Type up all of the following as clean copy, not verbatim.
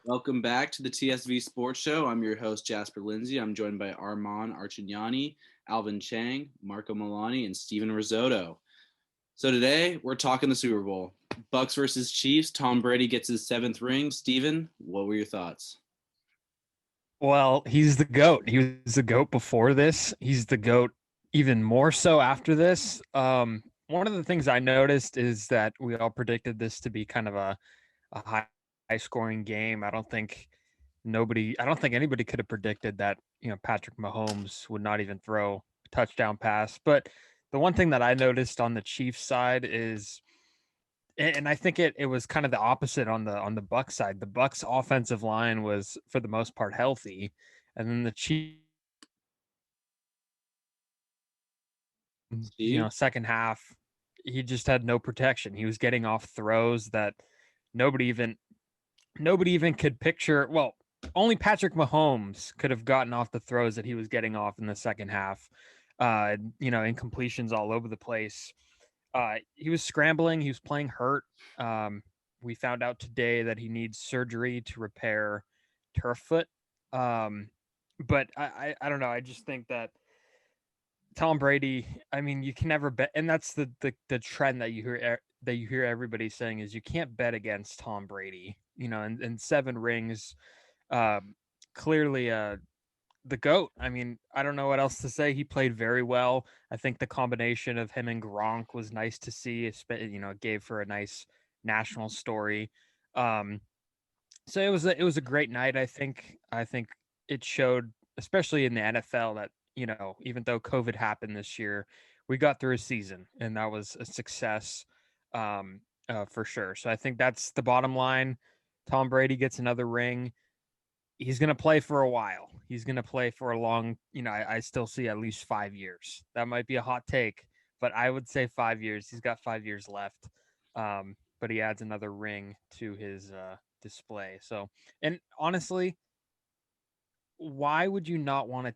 Welcome back to the TSV Sports Show. I'm your host, Jasper Lindsay. I'm joined by Armand Archignani, Alvin Chang, Marco Milani, and Steven Risotto. So today, we're talking the Super Bowl. Bucks versus Chiefs. Tom Brady gets his 7th ring. Steven, what were your thoughts? Well, he's the GOAT. He was the GOAT before this. He's the GOAT even more so after this. One of the things I noticed is that we all predicted this to be kind of a high scoring game. I don't think anybody could have predicted that, Patrick Mahomes would not even throw a touchdown pass. But the one thing that I noticed on the Chiefs side is and I think it was kind of the opposite on the Bucks side. The Bucks offensive line was for the most part healthy, and then the Chiefs, Steve? second half, he just had no protection. He was getting off throws that nobody even nobody even could picture. Well, only Patrick Mahomes could have gotten off the throws that he was getting off in the second half. Incompletions all over the place. He was scrambling. He was playing hurt. We found out today that he needs surgery to repair turf foot. But I don't know. I just think that Tom Brady. I mean, you can never bet, and that's the trend that you hear everybody saying is you can't bet against Tom Brady. And 7 rings, um, clearly the GOAT. I mean, I don't know what else to say. He played very well. I think the combination of him and Gronk was nice to see. It gave for a nice national story. Um, so it was a great night. I think it showed, especially in the NFL, that even though COVID happened this year, we got through a season, and that was a success, for sure. So I think that's the bottom line. Tom Brady gets another ring. He's going to play for a while. He's going to play for a long, I still see at least 5 years. That might be a hot take, but I would say 5 years. He's got 5 years left. But he adds another ring to his display. So, and honestly, why would you not want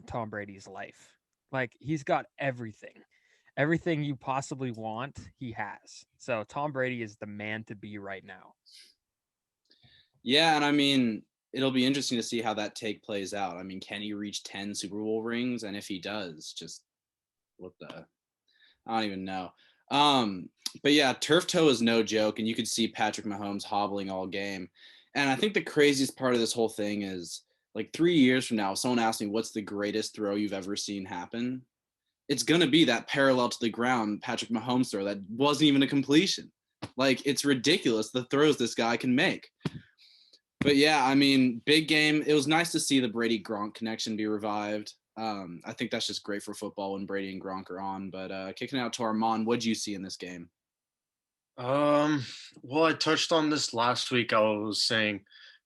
Tom Brady's life? Like, he's got everything. Everything you possibly want, he has. So, Tom Brady is the man to be right now. Yeah, and I mean, it'll be interesting to see how that take plays out. I mean, can he reach 10 Super Bowl rings? And if he does, just what the I don't even know. Um, but yeah, turf toe is no joke, and you could see Patrick Mahomes hobbling all game. And I think the craziest part of this whole thing is like 3 years from now, if someone asks me what's the greatest throw you've ever seen happen, it's gonna be that parallel to the ground Patrick Mahomes throw that wasn't even a completion. Like it's ridiculous the throws this guy can make. But yeah, I mean, big game. It was nice to see the Brady Gronk connection be revived. I think that's just great for football when Brady and Gronk are on. But kicking out to Armand, what'd you see in this game? Um, well, I touched on this last week. I was saying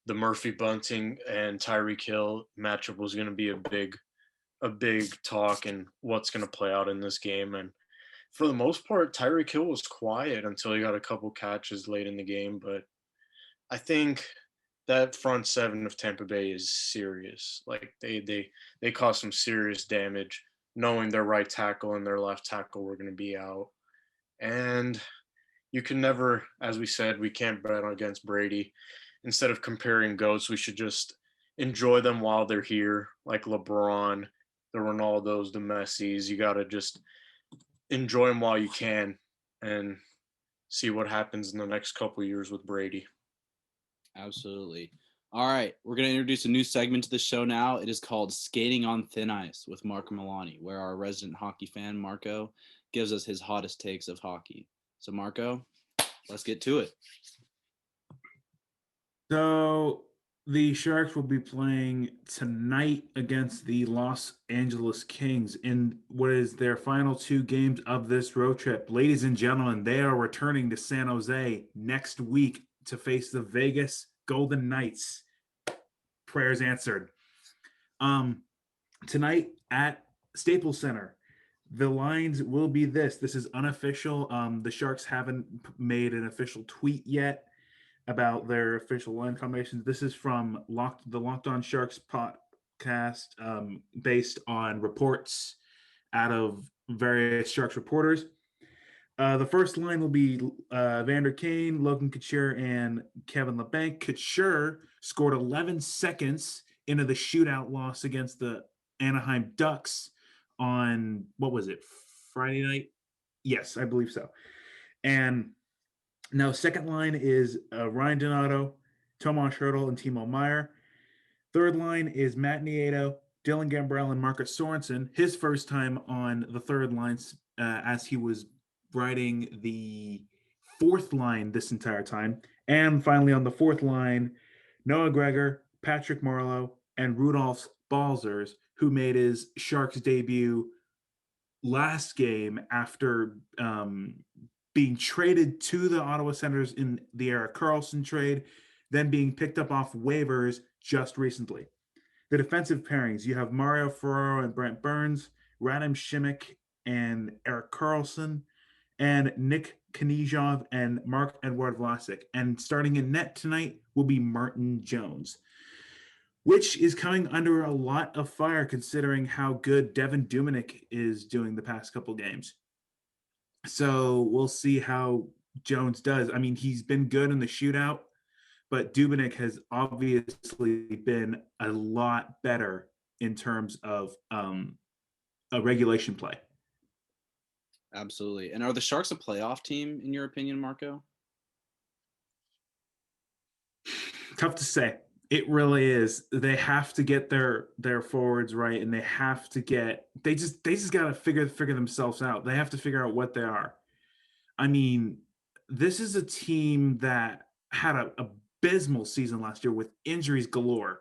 the Murphy Bunting and Tyreek Hill matchup was going to be a big talk and what's going to play out in this game. And for the most part, Tyreek Hill was quiet until he got a couple catches late in the game. But I think that front seven of Tampa Bay is serious. Like they caused some serious damage, knowing their right tackle and their left tackle were going to be out. And you can never, as we said, we can't bet against Brady. Instead of comparing goats, we should just enjoy them while they're here, like LeBron, the Ronaldos, the Messis. You got to just enjoy them while you can and see what happens in the next couple of years with Brady. Absolutely. All right, we're going to introduce a new segment to the show now. It is called Skating on Thin Ice with Marco Milani, where our resident hockey fan, Marco, gives us his hottest takes of hockey. So, Marco, let's get to it. So the Sharks will be playing tonight against the Los Angeles Kings in what is their final 2 games of this road trip. Ladies and gentlemen, they are returning to San Jose next week to face the Vegas Golden Knights. Prayers answered. Tonight at Staples Center, the lines will be this. This is unofficial. The Sharks haven't made an official tweet yet about their official line combinations. This is from the Locked On Sharks podcast, based on reports out of various Sharks reporters. The first line will be Vander Kane, Logan Couture, and Kevin LeBanc. Couture scored 11 seconds into the shootout loss against the Anaheim Ducks on, what was it, Friday night? Yes, I believe so. And now second line is Ryan Donato, Tomas Hertl, and Timo Meyer. Third line is Matt Nieto, Dylan Gambrell, and Marcus Sorensen. His first time on the third line as he was riding the fourth line this entire time. And finally on the fourth line, Noah Gregor, Patrick Marleau, and Rudolph Balzers, who made his Sharks debut last game after being traded to the Ottawa Senators in the Erik Karlsson trade, then being picked up off waivers just recently. The defensive pairings, you have Mario Ferraro and Brent Burns, Radim Shimmick and Erik Karlsson, and Nick Knizhov and Mark-Edouard Vlasic. And starting in net tonight will be Martin Jones, which is coming under a lot of fire considering how good Devin Duminik is doing the past couple games. So we'll see how Jones does. I mean, he's been good in the shootout, but Dubinik has obviously been a lot better in terms of a regulation play. Absolutely. And are the Sharks a playoff team, in your opinion, Marco? Tough to say. It really is. They have to get their forwards right, and they have to get. They just got to figure themselves out. They have to figure out what they are. I mean, this is a team that had a abysmal season last year with injuries galore,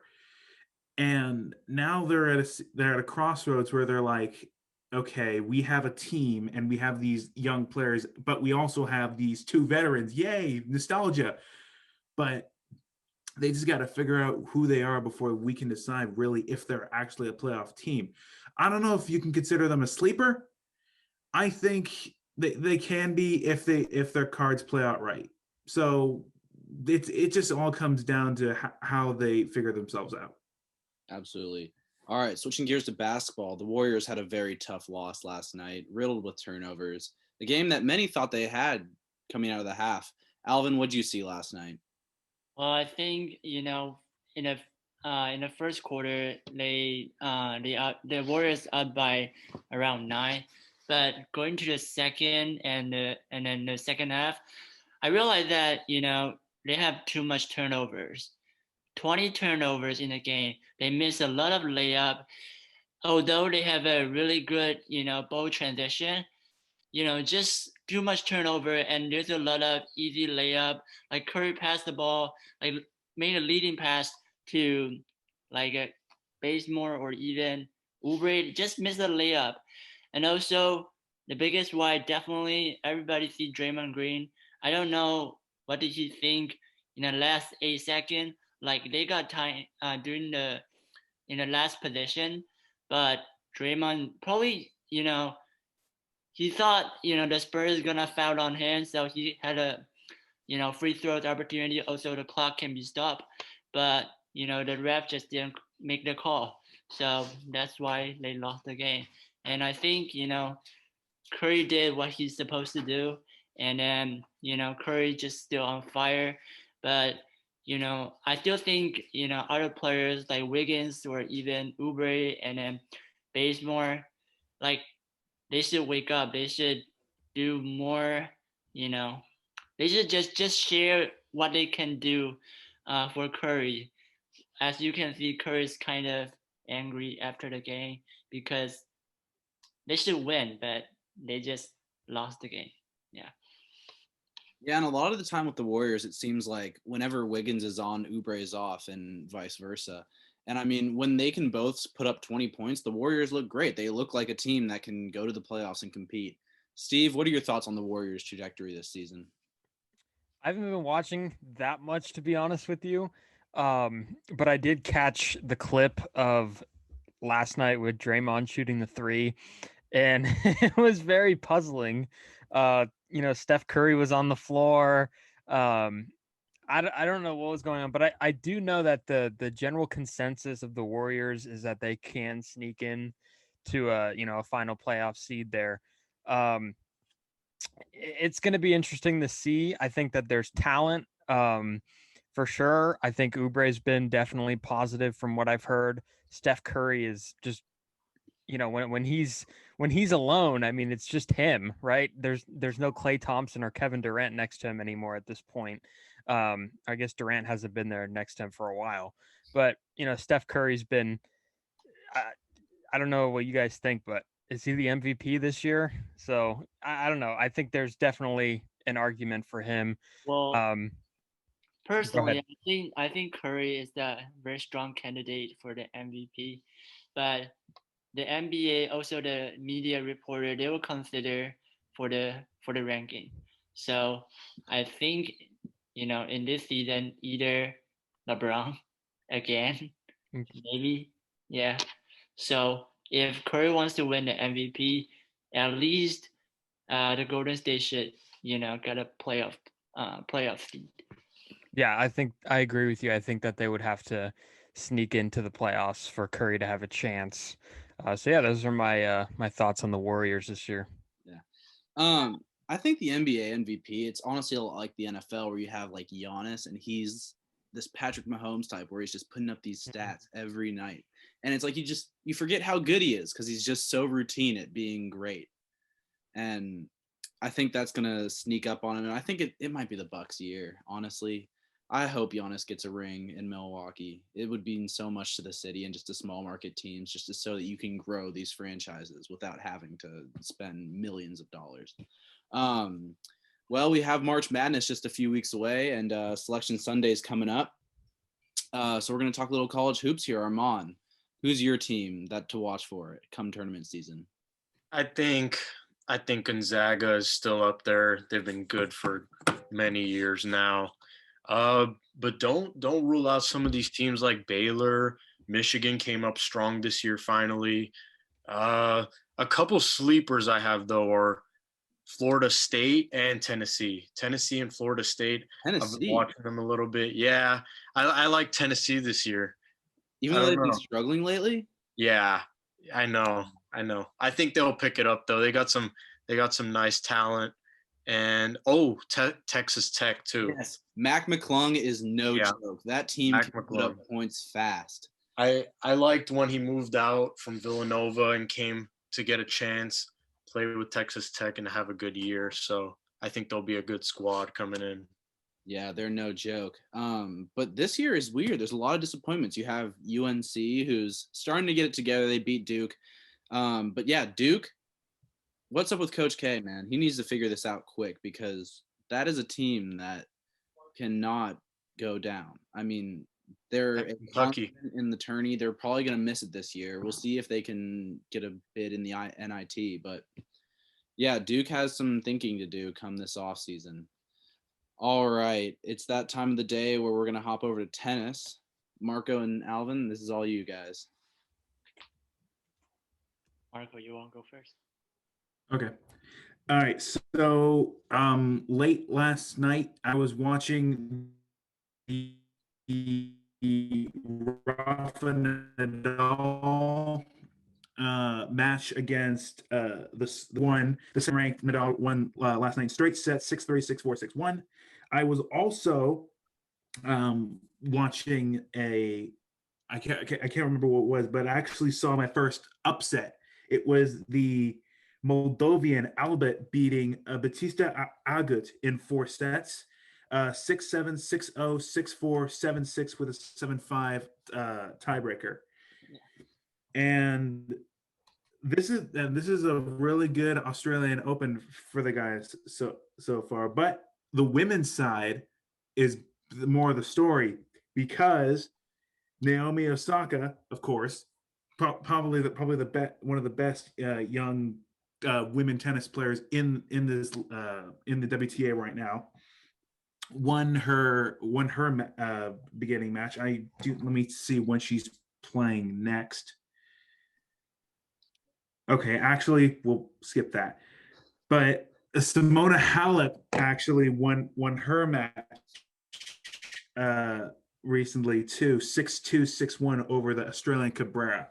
and now they're at a crossroads where they're like, okay, we have a team and we have these young players, but we also have these two veterans. Yay, nostalgia! But they just got to figure out who they are before we can decide really if they're actually a playoff team. I don't know if you can consider them a sleeper. I think they can be if their cards play out right. So it just all comes down to how they figure themselves out. Absolutely. All right, switching gears to basketball, the Warriors had a very tough loss last night, riddled with turnovers. The game that many thought they had coming out of the half. Alvin, what did you see last night? Well, I think in the first quarter the Warriors up by around 9, but going to the second and then the second half, I realized that they have too much turnovers, 20 turnovers in the game. They miss a lot of layup, although they have a really good ball transition. Just too much turnover, and there's a lot of easy layup. Like Curry passed the ball, like made a leading pass to like a Bazemore or even Oubre, just missed a layup. And also the biggest why, definitely everybody see Draymond Green. I don't know what did he think in the last 8 seconds. Like they got time during the in the last position, but Draymond probably he thought, the Spurs gonna foul on him, so he had a, free throws opportunity. Also, the clock can be stopped, but the ref just didn't make the call, so that's why they lost the game. And I think Curry did what he's supposed to do, and then Curry just still on fire, but I still think other players like Wiggins or even Oubre and then Bazemore, like they should wake up. They should do more. They should just share what they can do for Curry. As you can see, Curry's kind of angry after the game because they should win, but they just lost the game. Yeah. Yeah, and a lot of the time with the Warriors, it seems like whenever Wiggins is on, Oubre is off, and vice versa. And I mean, when they can both put up 20 points, the Warriors look great. They look like a team that can go to the playoffs and compete. Steve, what are your thoughts on the Warriors' trajectory this season? I haven't been watching that much, to be honest with you. But I did catch the clip of last night with Draymond shooting the three, and it was very puzzling. Steph Curry was on the floor. I don't know what was going on, but I do know that the general consensus of the Warriors is that they can sneak in to a final playoff seed there. it's going to be interesting to see. I think that there's talent for sure. I think Oubre's been definitely positive from what I've heard. Steph Curry is just, when he's alone, I mean, it's just him, right? There's no Klay Thompson or Kevin Durant next to him anymore at this point. I guess Durant hasn't been there next to him for a while, but Steph Curry's been. I don't know what you guys think, but is he the MVP this year? So I don't know. I think there's definitely an argument for him. Well, Go personally, ahead. I think Curry is the very strong candidate for the MVP, but the NBA, also the media reporter, they will consider for the ranking. So I think in this season, either LeBron again, maybe, yeah. So if Curry wants to win the MVP, at least the Golden State should get a playoff seed. Yeah, I think I agree with you. I think that they would have to sneak into the playoffs for Curry to have a chance. So yeah, those are my thoughts on the Warriors this year. Yeah. I think the NBA MVP, it's honestly a lot like the NFL where you have like Giannis and he's this Patrick Mahomes type where he's just putting up these stats every night. And it's like you forget how good he is because he's just so routine at being great. And I think that's gonna sneak up on him. And I think it might be the Bucks' year, honestly. I hope Giannis gets a ring in Milwaukee. It would mean so much to the city and just to small market teams, just so that you can grow these franchises without having to spend millions of dollars. Well, we have March Madness just a few weeks away, and Selection Sunday is coming up. So we're going to talk a little college hoops here. Armand, who's your team to watch for come tournament season? I think Gonzaga is still up there. They've been good for many years now. But don't rule out some of these teams like Baylor. Michigan came up strong this year finally. A couple sleepers I have though are Florida State and Tennessee. Tennessee and Florida State. I've been watching them a little bit. Yeah, I like Tennessee this year. Even though they've been struggling lately? Yeah, I know. I think they'll pick it up though. They got some nice talent. And Texas Tech too. Yes, Mac McClung is no joke. That team can put up points fast. I liked when he moved out from Villanova and came to get a chance, play with Texas Tech and have a good year. So I think there'll be a good squad coming in. Yeah, they're no joke. But this year is weird. There's a lot of disappointments. You have UNC who's starting to get it together. They beat Duke. But yeah, Duke, what's up with Coach K, man? He needs to figure this out quick because that is a team that cannot go down. I mean, they're in the tourney. They're probably going to miss it this year. We'll see if they can get a bid in the NIT. But yeah, Duke has some thinking to do come this offseason. All right, it's that time of the day where we're going to hop over to tennis. Marco and Alvin, this is all you guys. Marco, you want to go first? Okay. All right. So late last night, I was watching the Rafa Nadal match against the second ranked Nadal won last night straight set 6-3, 6-4, 6-1. I was also watching I can't remember what it was, but I actually saw my first upset. It was the Moldovan Albert beating Batista Agut in 4 sets, 6-7, 6-0, 6-4, 7-6 with a 7-5 tiebreaker. And this is a really good Australian Open for the guys so far. But the women's side is more of the story because Naomi Osaka, of course, probably the one of the best young women tennis players in the WTA right now, won her beginning match. Let me see when she's playing next. Okay, actually, we'll skip that. But Simona Halep actually won her match recently too, 6-2, 6-1 over the Australian Cabrera.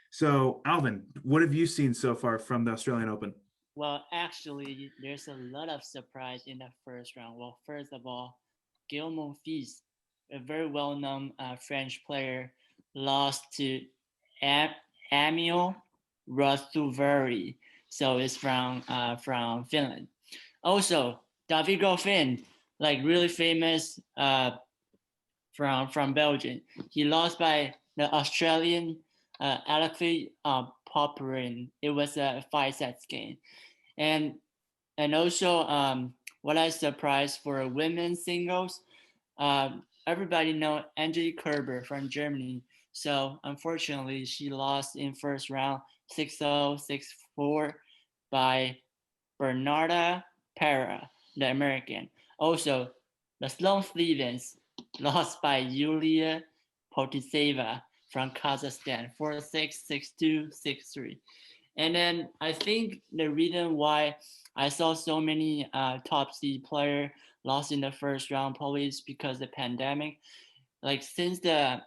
So, Alvin, what have you seen so far from the Australian Open? Well, actually, there's a lot of surprise in the first round. Well, first of all, Guillaume Fils, a very well-known French player, lost to Am- Emil Rathuveri. So it's from Finland. Also, David Goffin, like really famous from Belgium. He lost by the Australian Alexei Popperin. It was a 5 sets game, and also what I surprised for women's singles, everybody know Angie Kerber from Germany. So unfortunately, she lost in first round 6-0, 6-4 by Bernarda Pera, the American. Also, the Sloane Stevens lost by Yulia Potiseva from Kazakhstan 4-6, 6-2, 6-3. And then I think the reason why I saw so many top seed player lost in the first round probably is because the pandemic. Like since the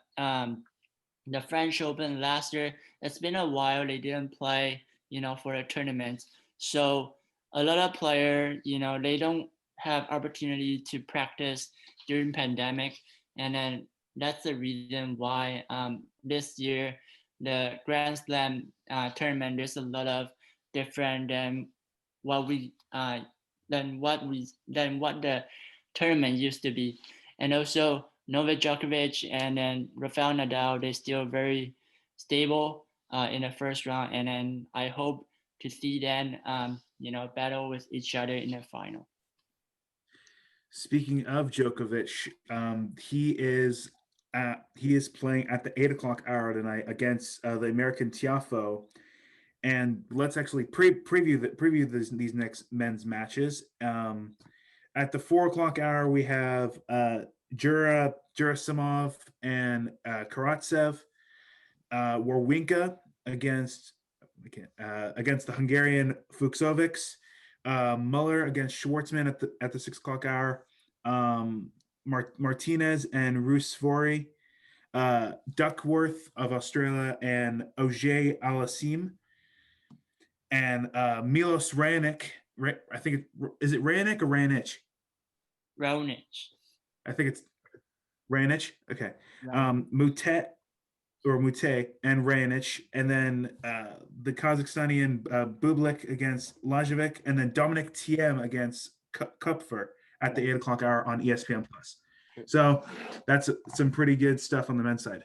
French Open last year, it's been a while they didn't play, for the tournaments. So a lot of players, they don't have opportunity to practice during pandemic, and then that's the reason why this year the Grand Slam tournament there's a lot of different what we than what the tournament used to be, and also Novak Djokovic and then Rafael Nadal, they're still very stable in the first round, and then I hope to see them, battle with each other in the final. Speaking of Djokovic, he is playing at the 8 o'clock hour tonight against the American Tiafoe. And let's actually preview these next men's matches. At the 4 o'clock hour, we have Gerasimov and Karatsev. Warwinka against the Hungarian Fuchsovics. Muller against Schwartzman at the 6 o'clock hour. Martinez and Rusevori. Duckworth of Australia and Auger Alassim. And Milos Raonic. I think is it Raonic or Raonic? Raonic. I think it's Raonic. Okay. Raonic. Mute and Raonic, and then the Kazakhstanian Bublik against Lajovic, and then Dominic Thiem against Kupfer at the 8 o'clock hour on ESPN Plus. So that's some pretty good stuff on the men's side.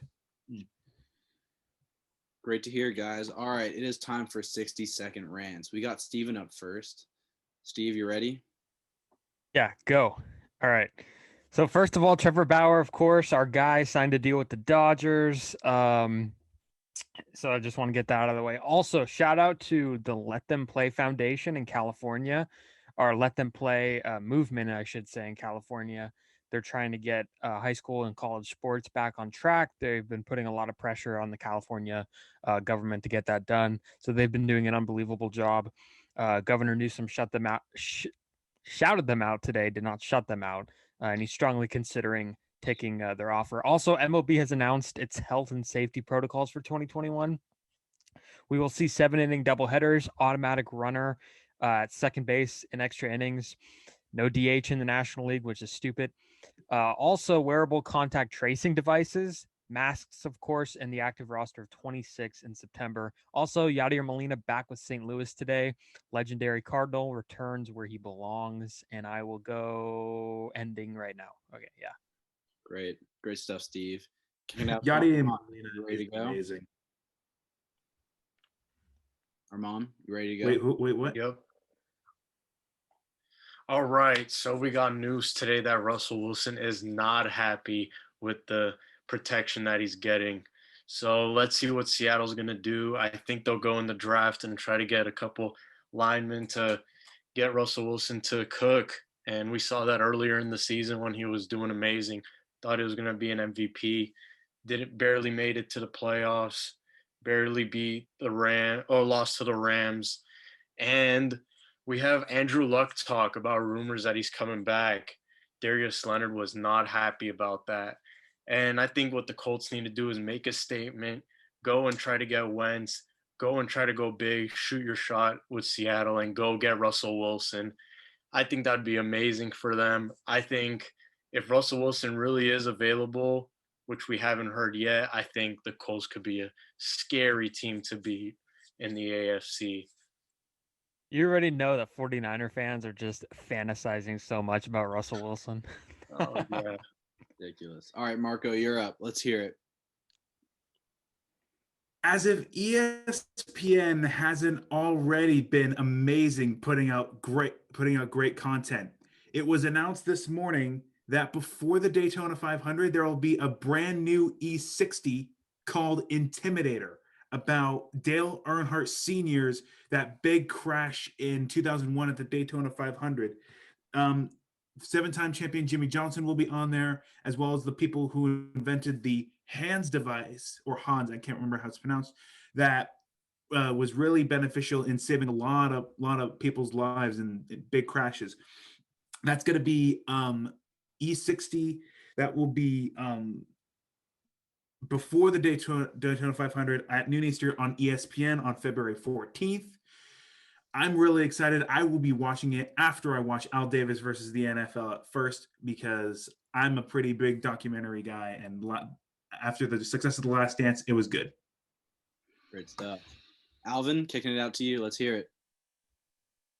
Great to hear, guys. All right, it is time for 60-second rants. We got Steven up first. Steve, you ready? Yeah, go. All right. So first of all, Trevor Bauer, of course, our guy, signed a deal with the Dodgers. So I just want to get that out of the way. Also, shout out to the Let Them Play Foundation in California, or Let Them Play movement, I should say, in California. They're trying to get high school and college sports back on track. They've been putting a lot of pressure on the California government to get that done. So they've been doing an unbelievable job. Governor Newsom shouted them out today, did not shut them out. And he's strongly considering taking their offer. Also, MLB has announced its health and safety protocols for 2021. We will see 7-inning doubleheaders, automatic runner at second base in extra innings, no DH in the National League, which is stupid. Also, wearable contact tracing devices, masks, of course, and the active roster of 26 in September. Also, Yadier Molina back with St. Louis today. Legendary Cardinal returns where he belongs, and I will go ending right now. Okay, yeah. Great stuff, Steve. Yadier Molina ready to go? Amazing. Armand, you ready to go? Wait, what? Yep. All right, so we got news today that Russell Wilson is not happy with the protection that he's getting. So let's see what Seattle's going to do. I think they'll go in the draft and try to get a couple linemen to get Russell Wilson to cook. And we saw that earlier in the season when he was doing amazing. Thought he was going to be an MVP. Barely made it to the playoffs. Barely beat the lost to the Rams. And we have Andrew Luck talk about rumors that he's coming back. Darius Leonard was not happy about that. And I think what the Colts need to do is make a statement, go and try to get Wentz, go and try to go big, shoot your shot with Seattle, and go get Russell Wilson. I think that'd be amazing for them. I think if Russell Wilson really is available, which we haven't heard yet, I think the Colts could be a scary team to beat in the AFC. You already know that 49er fans are just fantasizing so much about Russell Wilson. Oh, yeah. Ridiculous. All right, Marco, you're up. Let's hear it. As if ESPN hasn't already been amazing putting out great content. It was announced this morning that before the Daytona 500, there will be a brand new E60 called Intimidator about Dale Earnhardt Sr.'s that big crash in 2001 at the Daytona 500. Seven-time champion Jimmy Johnson will be on there, as well as the people who invented the Hans device, or Hans, I can't remember how it's pronounced, that was really beneficial in saving a lot of people's lives in big crashes. That's going to be E60. That will be before the Daytona 500 at noon Eastern on ESPN on February 14th. I'm really excited. I will be watching it after I watch Al Davis versus the NFL at first, because I'm a pretty big documentary guy, and after the success of The Last Dance, it was good. Great stuff. Alvin, kicking it out to you. Let's hear it.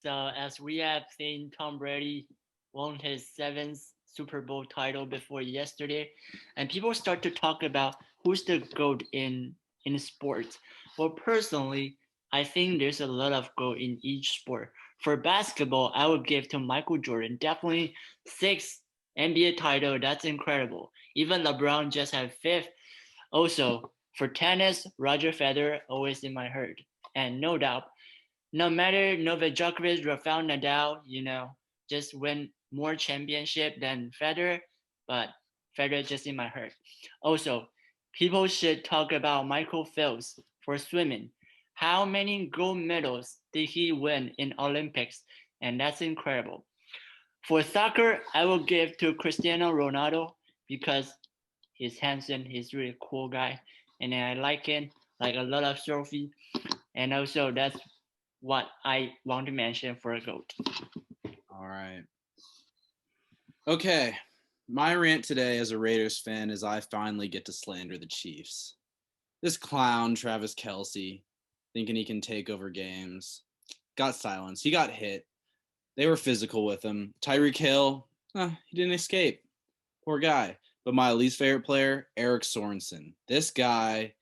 So as we have seen, Tom Brady won his 7th Super Bowl title before yesterday, and people start to talk about who's the GOAT in sports. Well, personally, I think there's a lot of GOAT in each sport. For basketball, I would give to Michael Jordan. Definitely 6th NBA title. That's incredible. Even LeBron just had 5th. Also, for tennis, Roger Federer always in my heart. And no doubt, no matter Novak Djokovic, Rafael Nadal, just win more championship than Federer, but Federer just in my heart. Also, people should talk about Michael Phelps for swimming. How many gold medals did he win in Olympics? And that's incredible. For soccer, I will give to Cristiano Ronaldo because he's handsome, he's really cool guy, and I like him, like a lot of trophy. And also that's what I want to mention for a GOAT. All right. Okay. My rant today as a Raiders fan is I finally get to slander the Chiefs. This clown, Travis Kelce, thinking he can take over games, got silenced. He got hit. They were physical with him. Tyreek Hill, he didn't escape. Poor guy. But my least favorite player, Eric Sorensen. This guy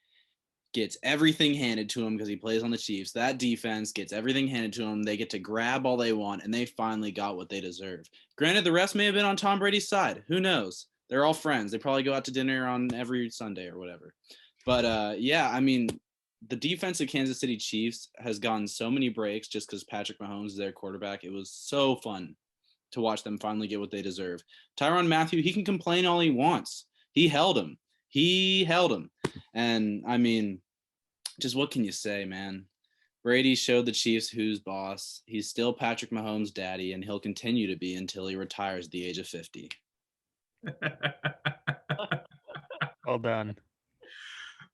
gets everything handed to him because he plays on the Chiefs. That defense gets everything handed to them. They get to grab all they want, and they finally got what they deserve. Granted, the rest may have been on Tom Brady's side. Who knows? They're all friends. They probably go out to dinner on every Sunday or whatever. But, yeah, I mean, the defense of Kansas City Chiefs has gotten so many breaks just because Patrick Mahomes is their quarterback. It was so fun to watch them finally get what they deserve. Tyrann Mathieu, he can complain all he wants. He held him. And, I mean, just what can you say, man? Brady showed the Chiefs who's boss. He's still Patrick Mahomes' daddy, and he'll continue to be until he retires at the age of 50. Well done.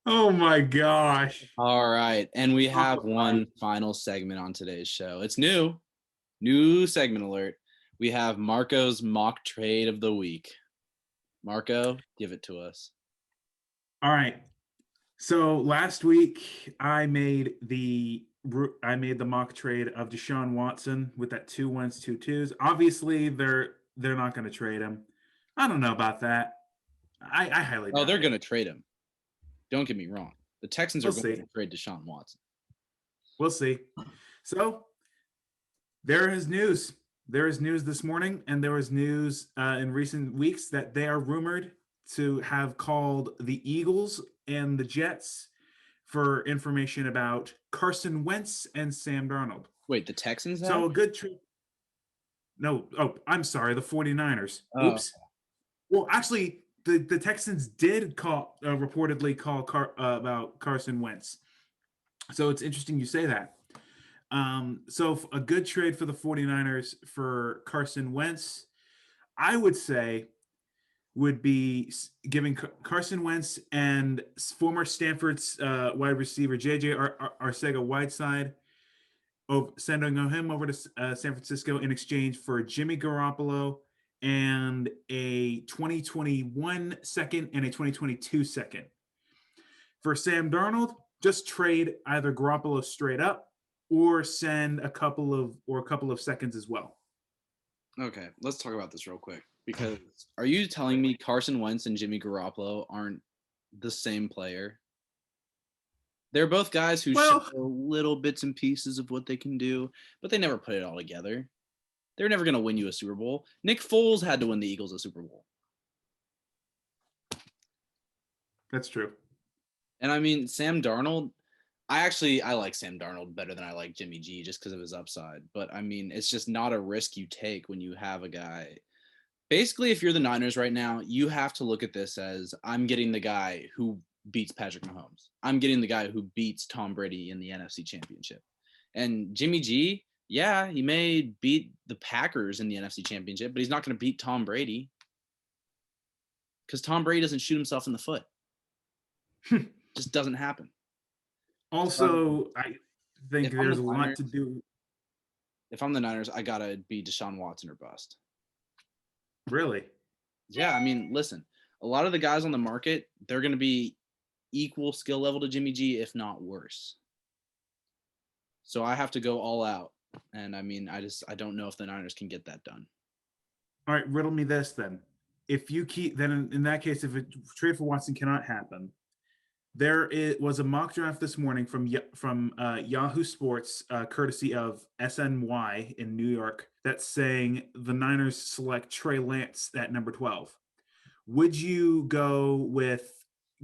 Oh, my gosh. All right. And we have one final segment on today's show. It's new segment alert. We have Marco's mock trade of the week. Marco, give it to us. All right. So last week I made the mock trade of Deshaun Watson with that 2 1s, 2 2s. Obviously, they're not going to trade him. I don't know about that. I highly doubt they're it. going to trade him. Don't get me wrong. The Texans are We'll going see. to trade Deshaun Watson. We'll see. So there is news. There is news this morning, and there was news in recent weeks that they are rumored to have called the Eagles and the Jets for information about Carson Wentz and Sam Darnold. Wait, the Texans have? So a good trade. No, I'm sorry, the 49ers. Oh. Oops. Well, actually, the Texans did reportedly call about Carson Wentz. So it's interesting you say that. So a good trade for the 49ers for Carson Wentz. I would say would be giving Carson Wentz and former Stanford's wide receiver J.J. Arcega-Whiteside, sending him over to San Francisco in exchange for Jimmy Garoppolo and a 2021 second and a 2022 second. For Sam Darnold, just trade either Garoppolo straight up or send a couple of seconds as well. Okay, let's talk about this real quick. Because are you telling me Carson Wentz and Jimmy Garoppolo aren't the same player? They're both guys who show little bits and pieces of what they can do, but they never put it all together. They're never going to win you a Super Bowl. Nick Foles had to win the Eagles a Super Bowl. That's true. And I mean, Sam Darnold, I like Sam Darnold better than I like Jimmy G just because of his upside. But I mean, it's just not a risk you take when you have a guy. Basically, if you're the Niners right now, you have to look at this as I'm getting the guy who beats Patrick Mahomes. I'm getting the guy who beats Tom Brady in the NFC Championship. And Jimmy G, yeah, he may beat the Packers in the NFC Championship, but he's not going to beat Tom Brady because Tom Brady doesn't shoot himself in the foot. Just doesn't happen. Also, I think there's a lot to do. If I'm the Niners, I got to be Deshaun Watson or bust. Really? Yeah, I mean, listen, a lot of the guys on the market, they're going to be equal skill level to Jimmy G, if not worse. So I have to go all out. And I mean, I don't know if the Niners can get that done. All right, riddle me this then. If you keep, then in that case, if a trade for Watson cannot happen, was a mock draft this morning from Yahoo Sports, courtesy of SNY in New York, that's saying the Niners select Trey Lance at number 12. Would you go with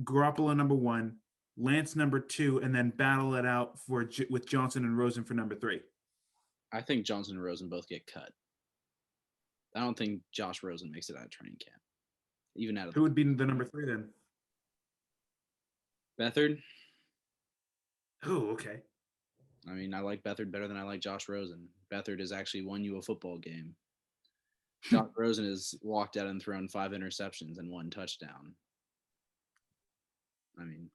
Garoppolo number 1, Lance number 2, and then battle it out with Johnson and Rosen for number 3? I think Johnson and Rosen both get cut. I don't think Josh Rosen makes it out of training camp. Even out of who would be the number 3 then? Beathard. Oh, okay. I mean, I like Beathard better than I like Josh Rosen. Beathard has actually won you a football game. Josh Rosen has walked out and thrown 5 interceptions and 1 touchdown. I mean,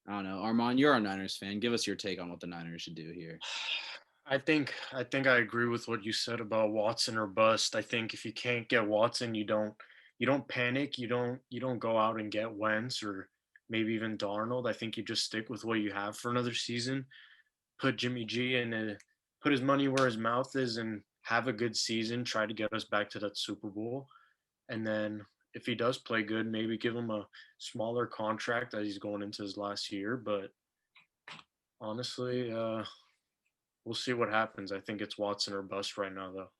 I don't know. Armand, you're a Niners fan. Give us your take on what the Niners should do here. I think I agree with what you said about Watson or bust. I think if you can't get Watson, you don't panic. You don't go out and get Wentz or maybe even Darnold. I think you just stick with what you have for another season. Put Jimmy G in, put his money where his mouth is, and have a good season. Try to get us back to that Super Bowl, and then if he does play good, maybe give him a smaller contract as he's going into his last year. But honestly, we'll see what happens. I think it's Watson or bust right now, though.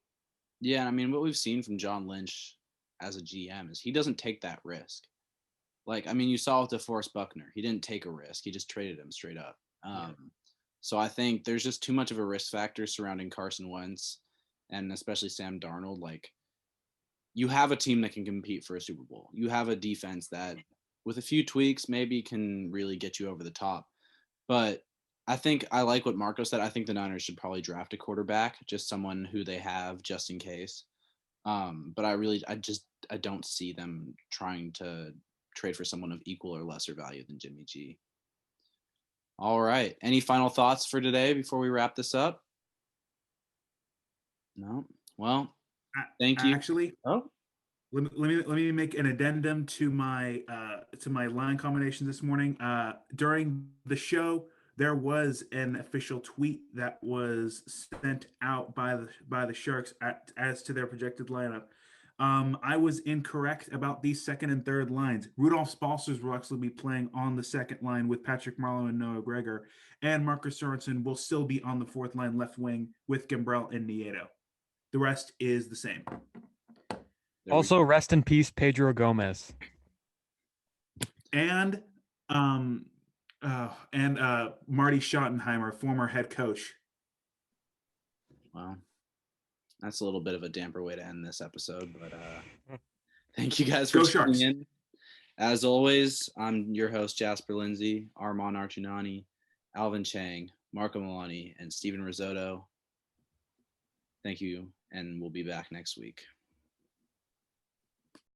Yeah, I mean, what we've seen from John Lynch as a GM is he doesn't take that risk. Like, I mean, you saw with DeForest Buckner. He didn't take a risk. He just traded him straight up. So I think there's just too much of a risk factor surrounding Carson Wentz and especially Sam Darnold. Like, you have a team that can compete for a Super Bowl. You have a defense that, with a few tweaks, maybe can really get you over the top. But I think I like what Marco said. I think the Niners should probably draft a quarterback, just someone who they have just in case. But I don't see them trying to trade for someone of equal or lesser value than Jimmy G. All right. Any final thoughts for today before we wrap this up? No. Well, thank you. Actually, let me make an addendum to my line combination this morning. During the show, there was an official tweet that was sent out by the Sharks as to their projected lineup. I was incorrect about these second and third lines. Rudolph Balcers will actually be playing on the second line with Patrick Marleau and Noah Gregor, and Marcus Sorensen will still be on the fourth line left wing with Gambrell and Nieto. The rest is the same. Also, rest in peace, Pedro Gomez. And Marty Schottenheimer, former head coach. Wow. That's a little bit of a damper way to end this episode, but thank you guys for tuning in. As always, I'm your host, Jasper Lindsay, Armand Archunani, Alvin Chang, Marco Milani, and Steven Risotto. Thank you, and we'll be back next week.